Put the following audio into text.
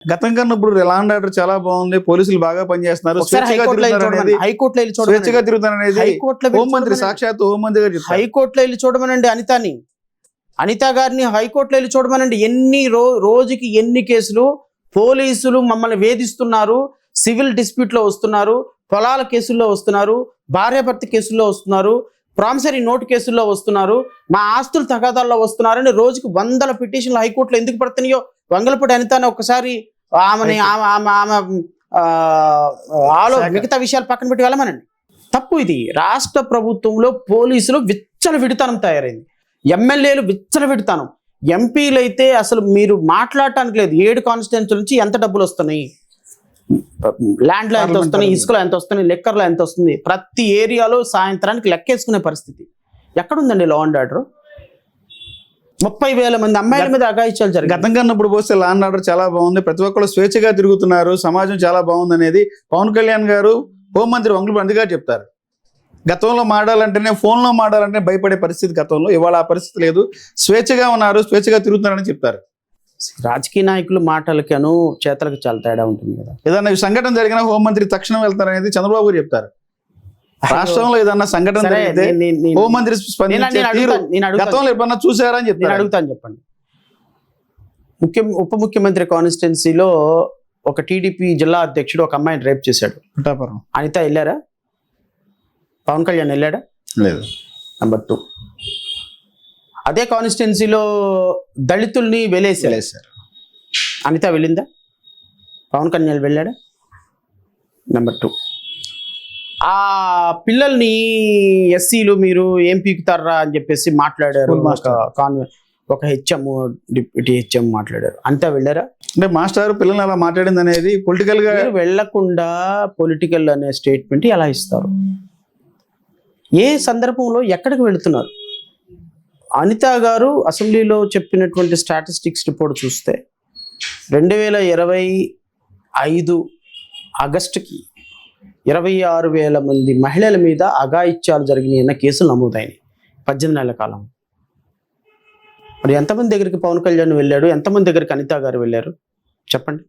గతం కన్నా ఇప్పుడు లా అండ్ ఆర్డర్ చాలా బాగుంది, పోలీసులు బాగా పనిచేస్తున్నారు, ఒకసారి హైకోర్టులో వెళ్ళి స్వేచ్ఛగా తిరుగుతారనేది హోంమంత్రి సాక్షాత్ హోంమంత్రి గారు చెప్పారు. హైకోర్టులో వెళ్ళి చూడమనండి అనిత గారిని హైకోర్టులో వెళ్ళి చూడమనండి. రోజుకి ఎన్ని కేసులు, పోలీసులు మమ్మల్ని వేధిస్తున్నారు, సివిల్ డిస్ప్యూట్ లో వస్తున్నారు, పొలాల కేసుల్లో వస్తున్నారు, భార్యాభర్త కేసుల్లో వస్తున్నారు, ప్రామిసరీ నోటు కేసుల్లో వస్తున్నారు, మా ఆస్తుల తగాదాల్లో వస్తున్నారని రోజుకి 100 పిటిషన్లు హైకోర్టులో ఎందుకు పడుతున్నాయో వంగలపూడి అనితాన్ని ఒకసారి ఆమె మిగతా విషయాలు పక్కన పెట్టి వెళ్ళమనండి. తప్పు ఇది. రాష్ట్ర ప్రభుత్వంలో పోలీసులు విచ్చలవిడితనం తయారైంది, ఎమ్మెల్యేలు విచ్చలవిడితనం, ఎంపీలు అయితే అసలు మీరు మాట్లాడటానికి లేదు. 7 కాన్స్టిట్యున్సీ నుంచి ఎంత డబ్బులు వస్తున్నాయి, ల్యాండ్లో ఎంత వస్తున్నాయి, ఇసుకలో ఎంత వస్తున్నాయి, లెక్కర్లో ఎంత వస్తుంది, ప్రతి ఏరియాలో సాయంత్రానికి లెక్కేసుకునే పరిస్థితి ఎక్కడుందండి లా అండ్ ఆర్డర్? 30,000 మంది అమ్మాయిల మీద అఘాయిత్యాలు జరిగాయి. గతం కన్నా ఇప్పుడు పోస్తే లా అండ్ ఆర్డర్ చాలా బాగుంది, ప్రతి ఒక్కరు స్వేచ్ఛగా తిరుగుతున్నారు, సమాజం చాలా బాగుంది అనేది పవన్ కళ్యాణ్ గారు, హోంమంత్రి వంగలపూడి గారు చెప్తారు. గతంలో మాడాలంటేనే, ఫోన్లో మాడాలంటే భయపడే పరిస్థితి గతంలో, ఇవాళ ఆ పరిస్థితి లేదు, స్వేచ్ఛగా ఉన్నారు, స్వేచ్ఛగా తిరుగుతున్నారని చెప్తారు. రాజకీయ నాయకులు మాటలకను చేతలకు చాలా తేడా ఉంటుంది కదా. ఏదన్నా సంఘటన జరిగినా హోంమంత్రి తక్షణం వెళ్తారనేది చంద్రబాబు గారు చెప్తారు. రాష్ట్రంలో ఏదన్నా సంఘటన జరిగితే హోంమంత్రి గతంలో ఎప్పుడన్నా చూసారా అని చెప్తారు. అడుగుతాను, చెప్పండి. ఉప ముఖ్యమంత్రి కాన్స్టిట్యున్సీలో ఒక టీడీపీ జిల్లా అధ్యక్షుడు ఒక అమ్మాయిని రేప్ చేశాడు. అనిత వెళ్ళారా? పవన్ కళ్యాణ్ వెళ్ళాడా? లేదు. నెంబర్ 2, అదే కాన్స్టిట్యున్సీలో దళితుల్ని వెలేసారు, అనిత వెళ్ళిందా? పవన్ కళ్యాణ్ వెళ్ళాడా? నెంబర్ 2, ఆ పిల్లల్ని ఎస్సీలు మీరు ఏం పీకుతారా అని చెప్పేసి మాట్లాడారు, ఒక హెచ్ఎం, డిప్యూటీ హెచ్ఎం మాట్లాడారు, అంతా వెళ్ళారా? అంటే మాస్టర్ పిల్లల్ని అలా మాట్లాడింది అనేది పొలిటికల్ గా వెళ్లకుండా పొలిటికల్ అనే స్టేట్మెంట్ ఎలా ఇస్తారు? ఏ సందర్భంలో ఎక్కడికి వెళుతున్నారు? అనిత గారు అసెంబ్లీలో చెప్పినటువంటి స్టాటిస్టిక్స్ రిపోర్ట్ చూస్తే 2025 ఆగస్టుకి 26,000 మంది మహిళల మీద అఘాయిత్యాలు జరిగినాయి అన్న కేసులు నమోదైనాయి 18 నెలల కాలం. మరి ఎంతమంది దగ్గరికి పవన్ కళ్యాణ్ వెళ్ళాడు, ఎంతమంది దగ్గరికి అనిత గారు వెళ్ళారు చెప్పండి.